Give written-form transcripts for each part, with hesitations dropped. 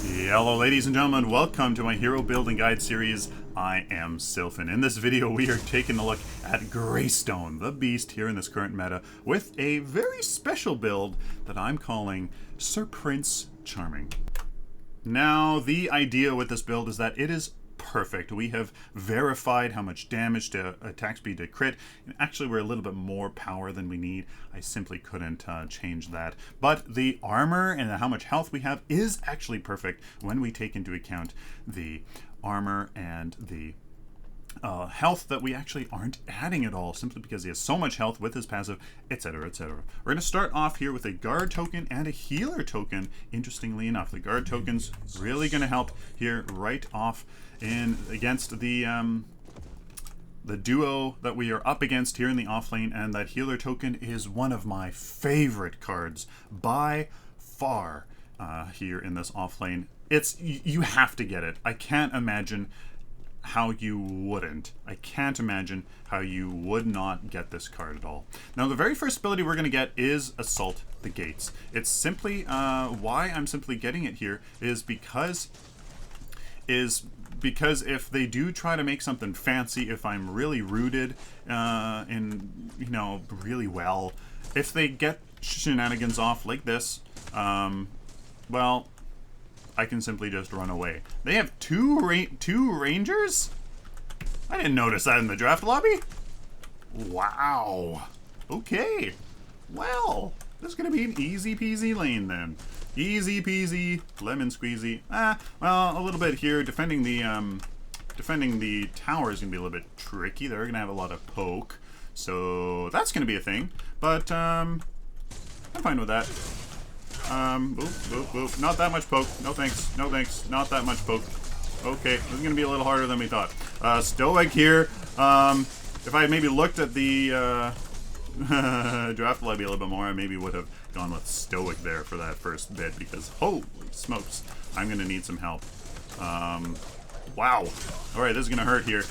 Hello ladies and gentlemen, welcome to my hero building guide series. I am Sylphin. In this video we are taking a look at Greystone, the beast here in this current meta, with a very special build that I'm calling Sir Prince Charming. Now the idea with this build is that it is perfect. We have verified how much damage to attack speed to crit, and actually we're a little bit more power than we need. I simply couldn't change that. But the armor and how much health we have is actually perfect when we take into account the armor and the health that we actually aren't adding at all, simply because he has so much health with his passive, etc, etc. We're going to start off here with a guard token and a healer token. Interestingly enough, the guard token's really going to help here right off in against the duo that we are up against here in the off lane, and that healer token is one of my favorite cards by far here in this off lane. You have to get it. I can't imagine how you wouldn't. I can't imagine how you would not get this card at all. Now the very first ability we're going to get is Assault the Gates. It's simply, why I'm simply getting it here is because if they do try to make something fancy, if I'm really rooted in, you know, really well, if they get shenanigans off like this, well, I can simply just run away. They have two rangers? I didn't notice that in the draft lobby. Wow. Okay. Well, this is going to be an easy peasy lane then. Easy peasy, lemon squeezy. Well, a little bit here. Defending the tower is going to be a little bit tricky. They're going to have a lot of poke. So that's going to be a thing. But I'm fine with that. Boop, boop, boop. Not that much poke. No thanks. No thanks. Not that much poke. Okay, this is going to be a little harder than we thought. Stoic here. If I maybe looked at the draft lobby a little bit more, I maybe would have gone with Stoic there for that first bit, because holy smokes, I'm going to need some help. Wow. Alright, this is going to hurt here.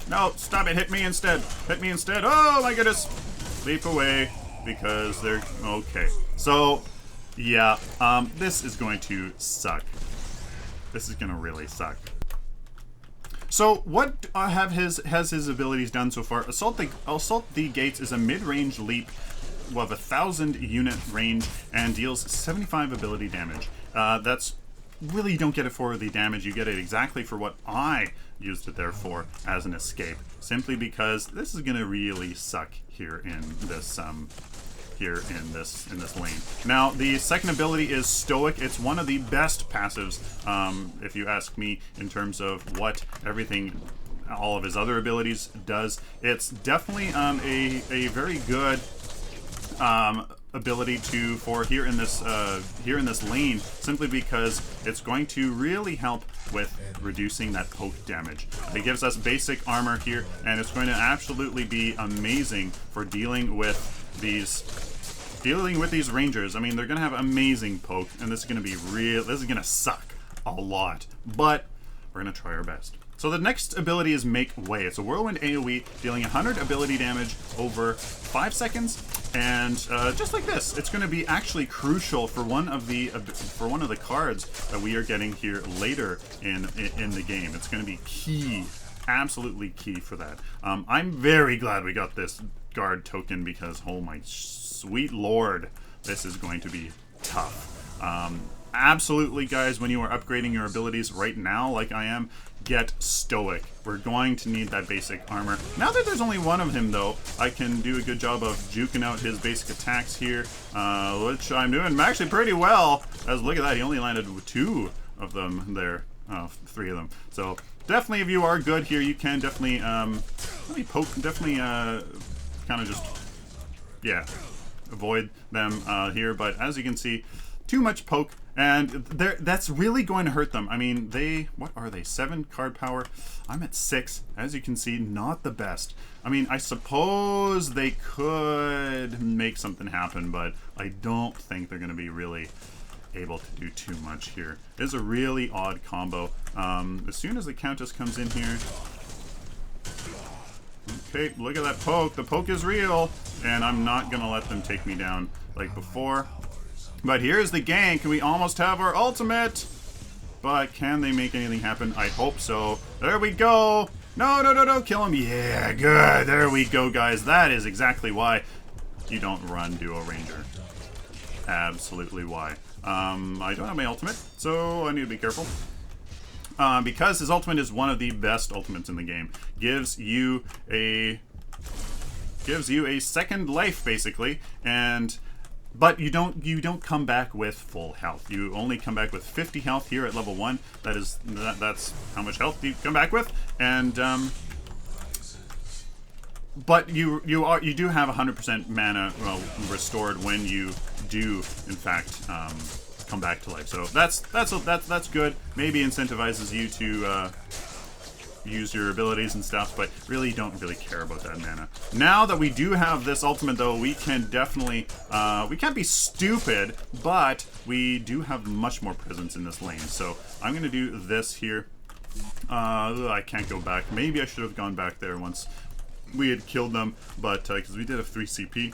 No, stop it. Hit me instead. Hit me instead. Oh my goodness. Leap away. Because they're okay. So yeah, this is going to suck. This is going to really suck. So what has his abilities done so far? Assault the Gates is a mid-range leap of 1,000 unit range and deals 75 ability damage. That's really, you don't get it for the damage. You get it exactly for what I used it there for, as an escape. Simply because this is going to really suck here in this lane. Now the second ability is Stoic. It's one of the best passives, if you ask me, in terms of what everything, all of his other abilities does. It's definitely a very good ability for here in this lane, simply because it's going to really help with reducing that poke damage. It gives us basic armor here, and it's going to absolutely be amazing for dealing with these rangers. I mean, they're gonna have amazing poke, and this is gonna be real. This is gonna suck a lot, but we're gonna try our best. So the next ability is Make Way. It's a whirlwind AoE, dealing 100 ability damage over 5 seconds, and just like this, it's going to be actually crucial for one of the cards that we are getting here later in the game. It's going to be key, absolutely key for that. I'm very glad we got this guard token, because oh my sweet lord, this is going to be tough. Absolutely, guys, when you are upgrading your abilities right now, like I am, get Stoic. We're going to need that basic armor. Now that there's only one of him, though, I can do a good job of juking out his basic attacks here, which I'm doing actually pretty well. As look at that, he only landed with 2 of them there. 3 of them. So definitely, if you are good here, you can definitely kind of just, yeah, avoid them here. But as you can see, too much poke, and that's really going to hurt them. I mean, what are they, 7 card power? I'm at 6. As you can see, not the best. I mean, I suppose they could make something happen, but I don't think they're going to be really able to do too much here. It is a really odd combo. As soon as the Countess comes in here, okay, look at that poke. The poke is real, and I'm not going to let them take me down like before. But here's the gank. We almost have our ultimate. But can they make anything happen? I hope so. There we go. No, no, no, no. Kill him. Yeah, good. There we go, guys. That is exactly why you don't run Duo Ranger. Absolutely why. I don't have my ultimate, so I need to be careful. Because his ultimate is one of the best ultimates in the game. Gives you a second life, basically, but you don't come back with full health. You only come back with 50 health here at level 1. That's how much health you come back with, and but you do have 100% mana restored when you do in fact come back to life. So that's good. Maybe incentivizes you to use your abilities and stuff, but really don't really care about that mana. Now that we do have this ultimate, though, we can definitely we can't be stupid, but we do have much more presence in this lane. So I'm gonna do this here. I can't go back. Maybe I should have gone back there once we had killed them, but because we did have 3 CP.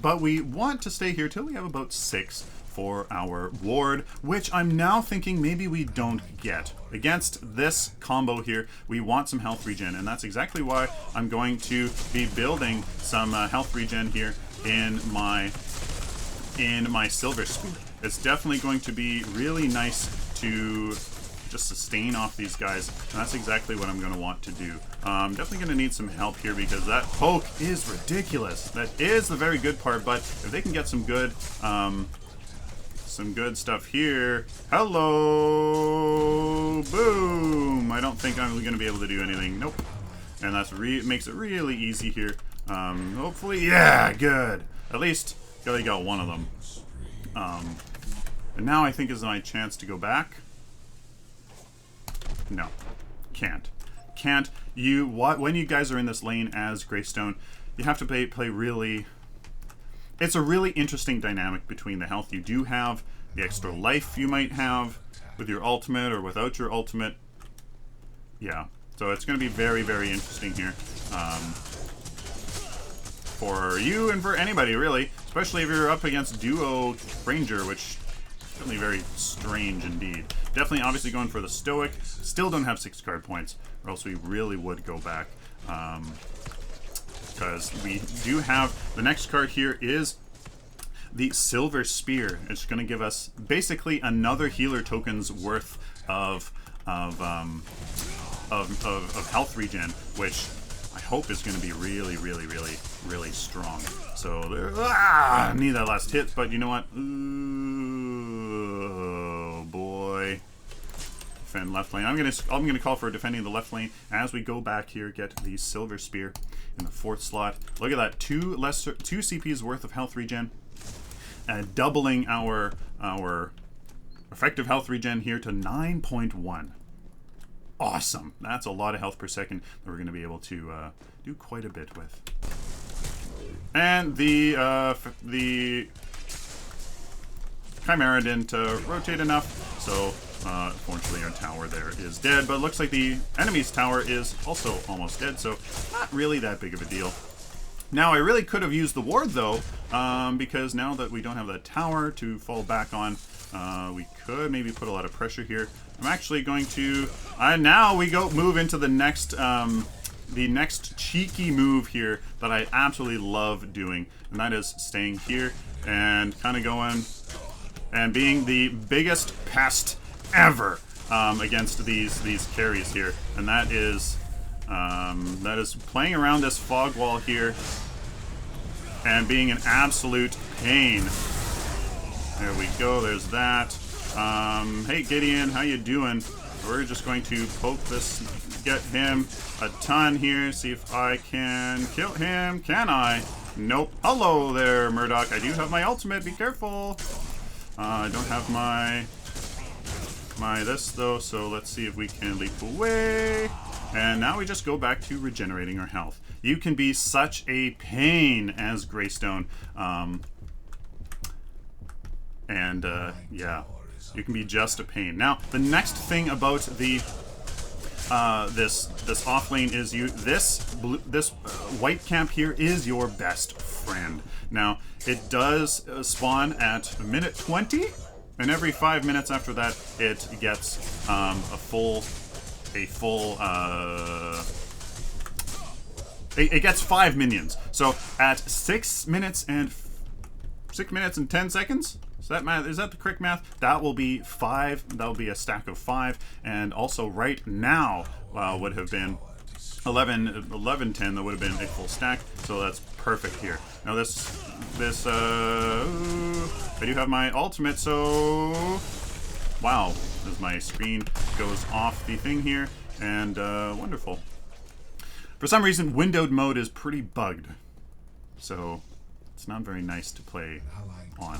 But we want to stay here till we have about 6 for our ward, which I'm now thinking maybe we don't get. Against this combo here, we want some health regen, and that's exactly why I'm going to be building some health regen here in my Silver Spear. It's definitely going to be really nice to just sustain off these guys, and that's exactly what I'm going to want to do. I'm definitely going to need some help here because that poke is ridiculous. That is the very good part, but if they can get some good stuff here. Hello, boom. I don't think I'm going to be able to do anything. Nope. And that's makes it really easy here. Hopefully, yeah, good. At least they got one of them. And now I think is my chance to go back. No, can't. When you guys are in this lane as Greystone, you have to play really. It's a really interesting dynamic between the health you do have, the extra life you might have with your ultimate or without your ultimate. Yeah, so it's going to be very, very interesting here for you and for anybody really, especially if you're up against Duo Ranger, which is certainly very strange indeed. Definitely, obviously going for the Stoic. Still don't have 6 card points, or else we really would go back. Because we do have the next card here is the Silver Spear. It's going to give us basically another healer token's worth of health regen, which I hope is going to be really, really, really, really strong. So I need that last hit, but you know what? Ooh, boy. Defend left lane. I'm gonna call for defending the left lane as we go back here. Get the Silver Spear in the 4th slot. Look at that, 2 CP's worth of health regen, doubling our effective health regen here to 9.1. Awesome. That's a lot of health per second that we're going to be able to do quite a bit with. And the Chimera didn't rotate enough, so unfortunately our tower there is dead, but it looks like the enemy's tower is also almost dead, so not really that big of a deal. Now I really could have used the ward though, because now that we don't have that tower to fall back on, we could maybe put a lot of pressure here. I'm actually going to, now we move into the next cheeky move here that I absolutely love doing, and that is staying here and kind of going and being the biggest pest ever against these carries here, and that is playing around this fog wall here and being an absolute pain. There we go. There's that. Hey Gideon, how you doing? We're just going to poke this, get him a ton here, see if I can kill him. Can I? Nope. Hello there, Murdoch. I do have my ultimate. Be careful. I don't have my this though, so let's see if we can leap away. And now we just go back to regenerating our health. You can be such a pain as Greystone. Yeah, you can be just a pain. Now, the next thing about the this off lane is this white camp here is your best friend. Now, It does spawn at minute 20, and every 5 minutes after that, it gets it gets 5 minions. So at 6 minutes and 10 seconds. Is that the correct math? That will be 5. That will be a stack of 5, and also right now would have been 11, 10. That would have been a full stack. So that's perfect here. Now this I do have my ultimate. So wow, as my screen goes off the thing here, and wonderful. For some reason, windowed mode is pretty bugged, so it's not very nice to play on.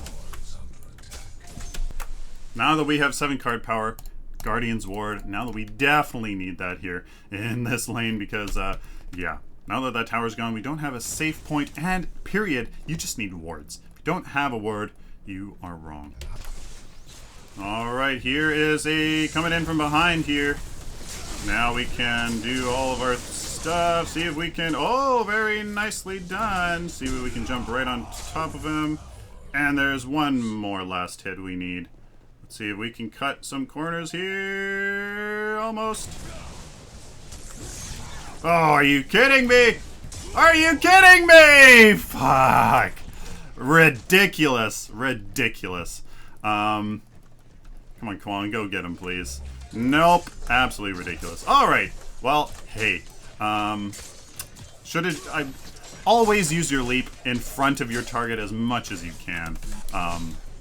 Now that we have 7 card power, Guardian's Ward, now that we definitely need that here in this lane, because, yeah, now that that tower's gone, we don't have a safe point, and period, you just need wards. If you don't have a ward, you are wrong. Alright, here is a coming in from behind here. Now we can do all of our stuff, see if we can, oh, very nicely done. See if we can jump right on top of him. And there's one more last hit we need. Let's see if we can cut some corners here. Almost. Oh, are you kidding me? Are you kidding me? Fuck. Ridiculous. Ridiculous. Come on, go get him, please. Nope. Absolutely ridiculous. Alright. Well, hey. I always use your leap in front of your target as much as you can.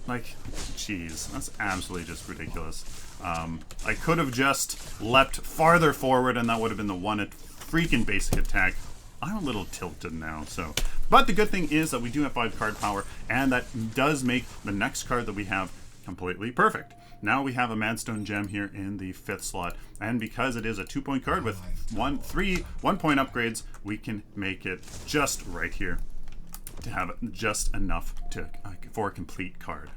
Like, jeez, that's absolutely just ridiculous. I could have just leapt farther forward, and that would have been the one freaking basic attack. I'm a little tilted now, so. But the good thing is that we do have 5 card power, and that does make the next card that we have completely perfect. Now we have a Madstone Gem here in the 5th slot, and because it is a 2-point card with 1 point upgrades, we can make it just right here to have just enough to for a complete card.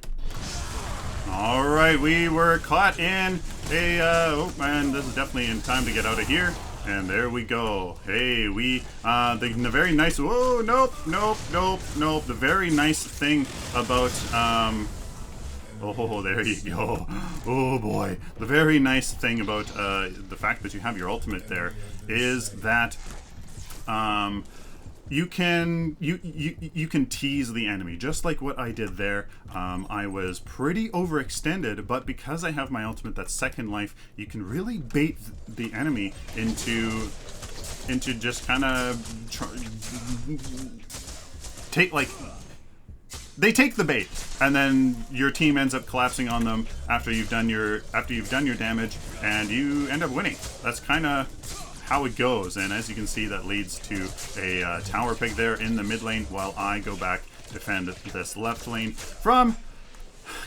All right, we were caught in a oh man, this is definitely in time to get out of here. And there we go. Hey, the very nice. Whoa, nope. The very nice thing about oh, there you go. Oh boy. The very nice thing about the fact that you have your ultimate there is that you can tease the enemy, just like what I did there. I was pretty overextended, but because I have my ultimate, that second life, you can really bait the enemy into just kind of they take the bait, and then your team ends up collapsing on them after you've done your damage, and you end up winning. That's kind of how it goes, and as you can see, that leads to a tower pick there in the mid lane, while I go back to defend this left lane from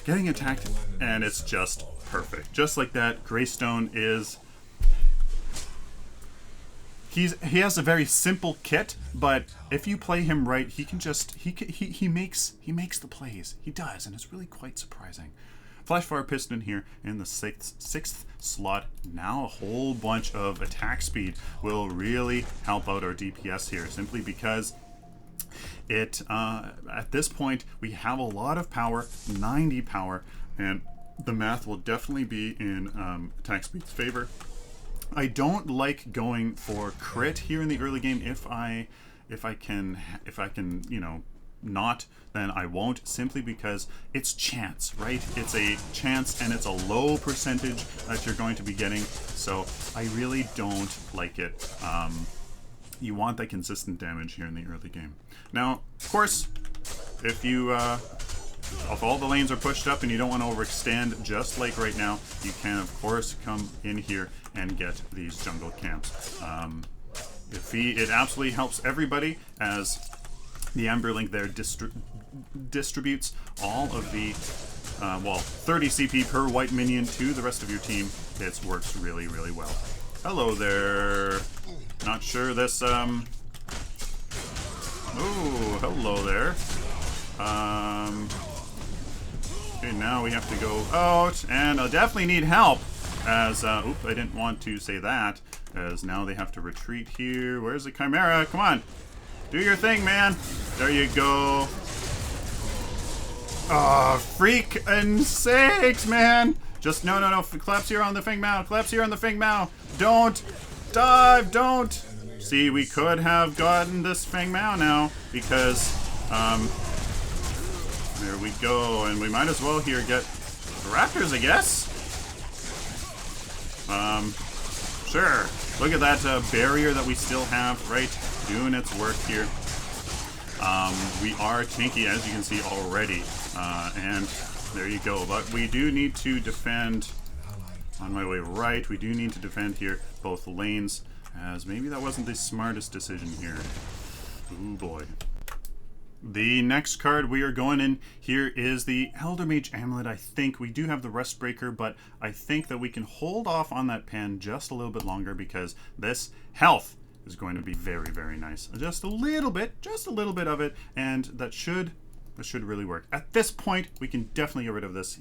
getting attacked, and it's just perfect. Just like that, Greystone is... He has a very simple kit, but if you play him right, he can just he makes the plays. He does, and it's really quite surprising. Flashfire Piston here in the sixth slot. Now a whole bunch of attack speed will really help out our DPS here, simply because it at this point we have a lot of power, 90 power, and the math will definitely be in attack speed's favor. I don't like going for crit here in the early game. If I can, you know, not, then I won't, simply because it's chance, right? It's a chance, and it's a low percentage that you're going to be getting, so I really don't like it. You want that consistent damage here in the early game. Now, of course, if all the lanes are pushed up and you don't want to overextend, just like right now, you can, of course, come in here and get these jungle camps. It absolutely helps everybody, as the Amber Link there distributes all of the, 30 CP per white minion to the rest of your team. It works really, really well. Hello there. Not sure this, oh, hello there. Okay, now we have to go out, and I'll definitely need help, as, oops, I didn't want to say that, as now they have to retreat here. Where's the Chimera? Come on, do your thing, man. There you go. Oh, freaking sakes, man. Just, no. Collapse here on the Feng Mao. Collapse here on the Feng Mao. Don't. Dive, don't. See, we could have gotten this Feng Mao now because, there we go. And we might as well here get Raptors, I guess. Sure. Look at that barrier that we still have, right? Doing its work here. We are tanky, as you can see already. And there you go. But we do need to defend on my way right. We do need to defend here both lanes, as maybe that wasn't the smartest decision here. Ooh, boy. The next card we are going in here is the Elder Mage Amulet. I think we do have the Rest Breaker, but I think that we can hold off on that pen just a little bit longer because this health is going to be very, very nice. Just a little bit of it, and that should really work. At this point, we can definitely get rid of this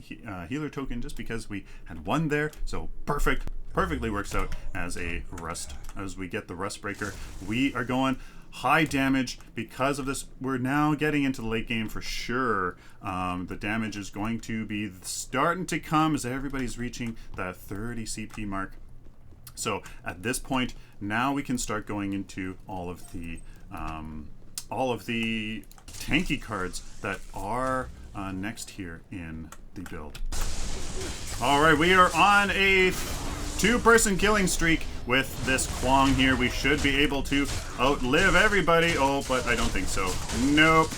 healer token just because we had one there, so perfectly works out as a rest. As we get the Rest Breaker, we are going high damage because of this. We're now getting into the late game for sure. The damage is going to be starting to come as everybody's reaching that 30 CP mark. So at this point, now we can start going into all of the tanky cards that are next here in the build. All right, we are on a two-person killing streak with this Kwong here. We should be able to outlive everybody. Oh, but I don't think so. Nope.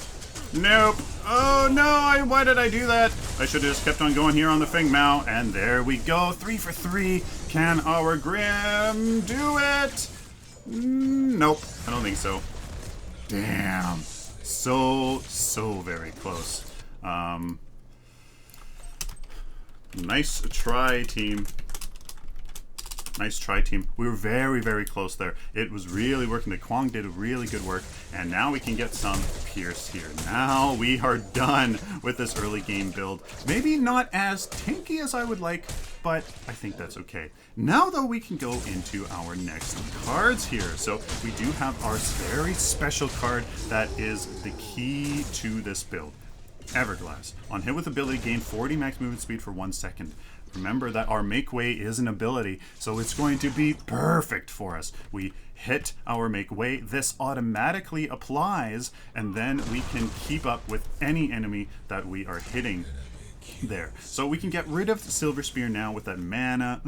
Oh no, why did I do that? I should have just kept on going here on the Feng Mao, and there we go. 3 for 3. Can our Grim do it? Nope, I don't think so. Damn. So very close. Nice try, team. Nice try, team. We were very, very close there. It was really working. The Kwong did a really good work, and now we can get some Pierce here. Now we are done with this early game build. Maybe not as tanky as I would like, but I think that's okay. Now, though, we can go into our next cards here. So we do have our very special card that is the key to this build. Everglass. On hit with ability, gain 40 max movement speed for 1 second. Remember that our Make Way is an ability, so it's going to be perfect for us. We hit our Make Way, this automatically applies, and then we can keep up with any enemy that we are hitting there. So we can get rid of the Silver Spear now with that mana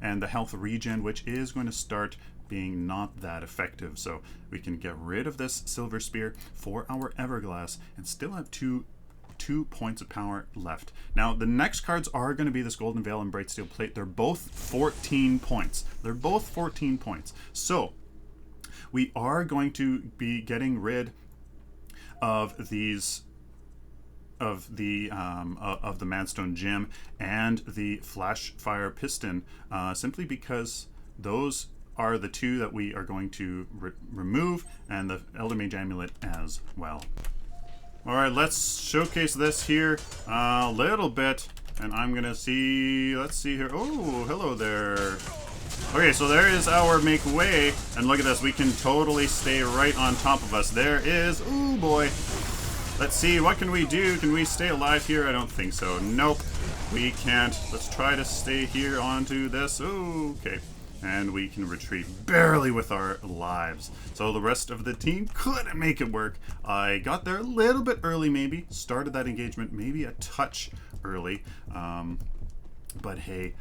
and the health regen, which is going to start being not that effective. So we can get rid of this Silver Spear for our Everglass and still have two points of power left. Now, the next cards are going to be this Golden Veil and Bright Steel Plate. They're both 14 points. So, we are going to be getting rid of these of the Madstone Gem and the Flash Fire Piston, simply because those are the two that we are going to remove, and the Elder Mage Amulet as well. Alright, let's showcase this here a little bit, and I'm gonna see, let's see here. Oh, hello there. Okay, so there is our Make Way, and look at this, we can totally stay right on top of us. There is, oh boy. Let's see, what can we do? Can we stay alive here? I don't think so. Nope, we can't. Let's try to stay here onto this. Oh, okay. And we can retreat barely with our lives. So the rest of the team couldn't make it work. I got there a little bit early, maybe. Started that engagement maybe a touch early. But hey.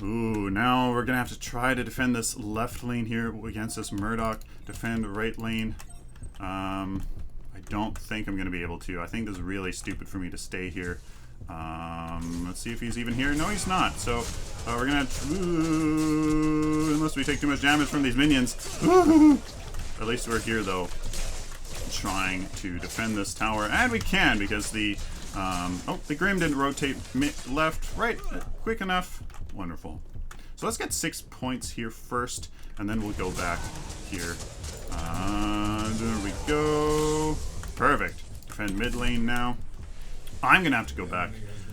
Ooh, now we're gonna have to try to defend this left lane here against this Murdoch. Defend right lane. I don't think I'm gonna be able to. I think this is really stupid for me to stay here. Let's see if he's even here. No, he's not. So we're gonna, unless we take too much damage from these minions. At least we're here though, trying to defend this tower, and we can because the the Grim didn't rotate left, right, quick enough. Wonderful. So let's get 6 points here first, and then we'll go back here. There we go. Perfect. Defend mid lane now. I'm gonna have to go back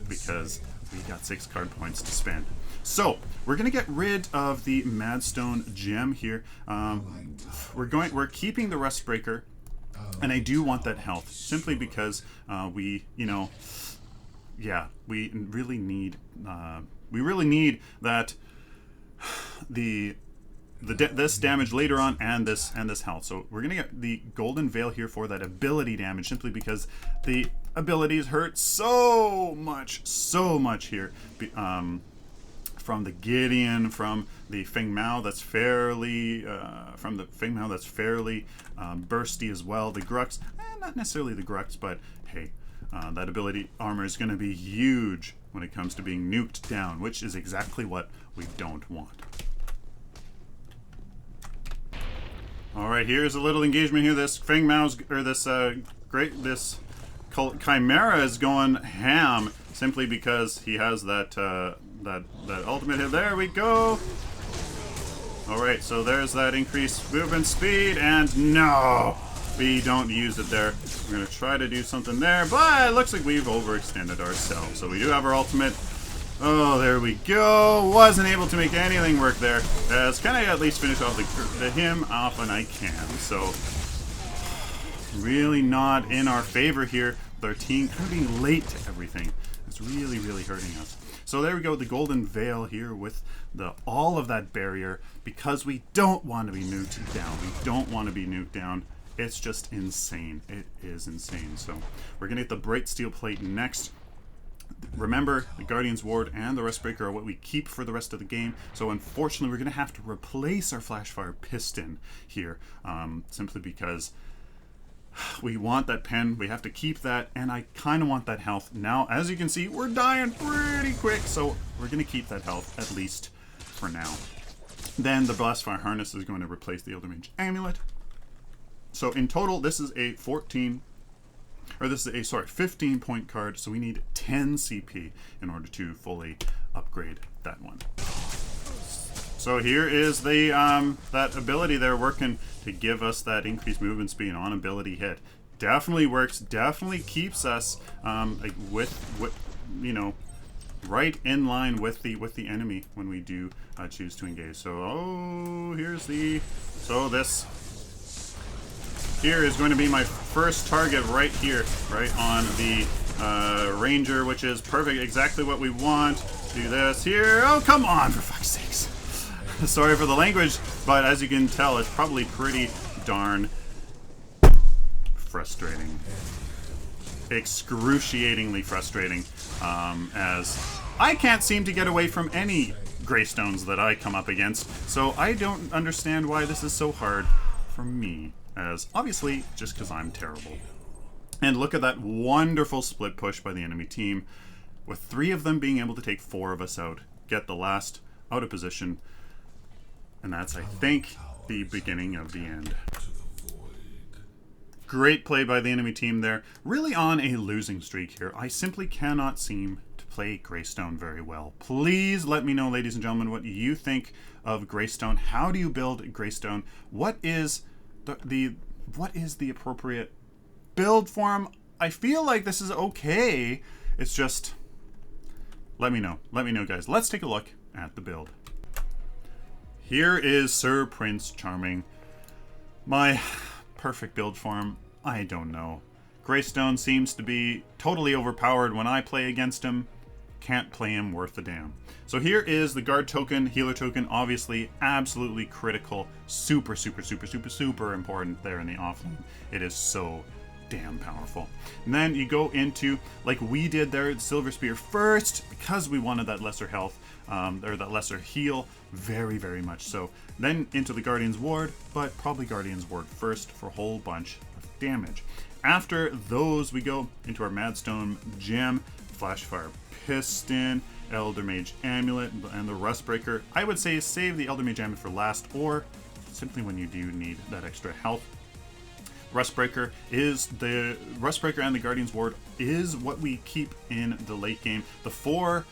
because we got 6 card points to spend. So we're gonna get rid of the Madstone Gem here. We're keeping the Rest Breaker And I do want that health simply because we, you know, yeah, we really need that this damage later on and this health. So we're gonna get the golden veil here for that ability damage simply because the abilities hurt so much here. From the Gideon, from the Feng Mao that's fairly bursty as well. The Grux, not necessarily the Grux, but hey, that ability armor is going to be huge when it comes to being nuked down, which is exactly what we don't want. All right, here's a little engagement here. This Feng Mao's, or this Chimera is going ham simply because he has that ultimate hit. There we go. All right, so there's that increased movement speed, and no, we don't use it there. We're gonna try to do something there, but it looks like we've overextended ourselves. So we do have our ultimate. Oh, there we go. Wasn't able to make anything work there. As can I at least finish off the him off, and I can. So really not in our favor here. With our team kind of being late to everything. It's really, really hurting us. So there we go, the golden veil here with all of that barrier, because we don't want to be nuked down. We don't want to be nuked down. It's just insane. It is insane. So we're gonna get the bright steel plate next. Remember, the Guardian's Ward and the Rustbreaker are what we keep for the rest of the game. So unfortunately, we're gonna have to replace our Flashfire Piston here, simply because we want that pen, we have to keep that, and I kind of want that health. Now, as you can see, we're dying pretty quick, so we're going to keep that health, at least for now. Then the Blastfire Harness is going to replace the Elder Mage Amulet. So in total, this is a 15 point card, so we need 10 CP in order to fully upgrade that one. So here is the that ability there working to give us that increased movement speed on ability hit. Definitely works. Definitely keeps us with you know, right in line with the enemy when we do choose to engage. So this here is going to be my first target right here, right on the Ranger, which is perfect. Exactly what we want. Do this here. Oh, come on, for fuck's sakes. Sorry for the language, but as you can tell, it's probably pretty darn frustrating. Excruciatingly frustrating, as I can't seem to get away from any Greystones that I come up against, so I don't understand why this is so hard for me, as obviously just because I'm terrible. And look at that wonderful split push by the enemy team, with 3 of them being able to take 4 of us out, get the last out of position. And that's, I think, the beginning of the end. Great play by the enemy team there. Really on a losing streak here. I simply cannot seem to play Greystone very well. Please let me know, ladies and gentlemen, what you think of Greystone. How do you build Greystone? What is the appropriate build for him? I feel like this is okay. It's just, let me know. Let me know, guys. Let's take a look at the build. Here is Sir Prince Charming. My perfect build for him, I don't know. Greystone seems to be totally overpowered when I play against him. Can't play him worth a damn. So here is the guard token, healer token, obviously absolutely critical. Super important there in the offlane. It is so damn powerful. And then you go into, like we did there, Silver Spear first, because we wanted that lesser health, or that lesser heal, very much so. Then into the Guardian's Ward, but probably Guardian's Ward first for a whole bunch of damage. After those, we go into our Madstone Gem, Flashfire Piston, Elder Mage Amulet, and the Rustbreaker. I would say save the Elder Mage Amulet for last, or simply when you do need that extra health. Rustbreaker and the Guardian's Ward is what we keep in the late game. The 4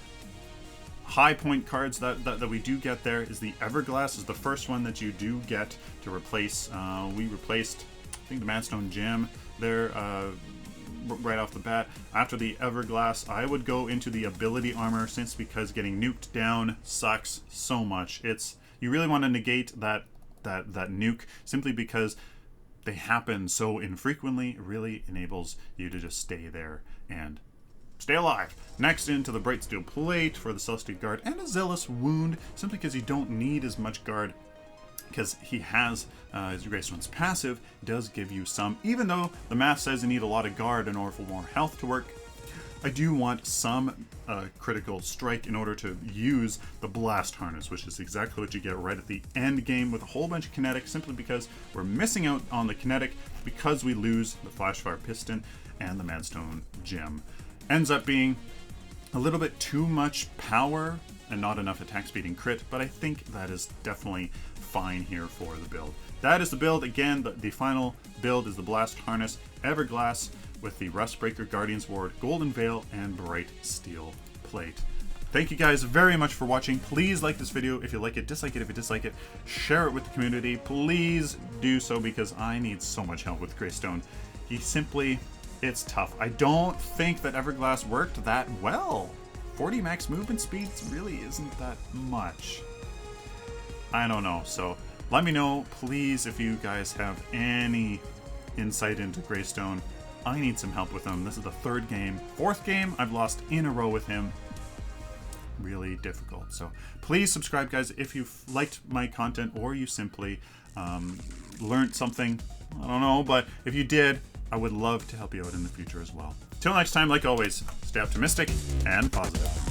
high point cards that we do get there is the Everglass is the first one that you do get to replace. We replaced, I think, the Madstone Gem there right off the bat. After the Everglass, I would go into the ability armor, because getting nuked down sucks so much. You really want to negate that nuke, simply because they happen so infrequently, it really enables you to just stay there and stay alive. Next, into the Bright Steel Plate for the Celestial Guard and a Zealous Wound, simply because you don't need as much guard, because he has his Greystone's passive does give you some, even though the math says you need a lot of guard in order for more health to work. I do want some critical strike in order to use the Blast Harness, which is exactly what you get right at the end game with a whole bunch of kinetic, simply because we're missing out on the kinetic because we lose the Flashfire Piston and the Madstone Gem. Ends up being a little bit too much power and not enough attack speed and crit, but I think that is definitely fine here for the build. That is the build. Again, the final build is the Blast Harness, Everglass with the Rustbreaker, Guardian's Ward, Golden Veil, and Bright Steel Plate. Thank you guys very much for watching. Please like this video if you like it, dislike it if you dislike it, share it with the community. Please do so because I need so much help with Greystone. It's tough. I don't think that Everglass worked that well. 40 max movement speeds really isn't that much. I don't know, so let me know, please, if you guys have any insight into Greystone. I need some help with him. This is the third game. Fourth game I've lost in a row with him. Really difficult. So please subscribe, guys, if you've liked my content or you simply learned something. I don't know, but if you did, I would love to help you out in the future as well. Till next time, like always, stay optimistic and positive.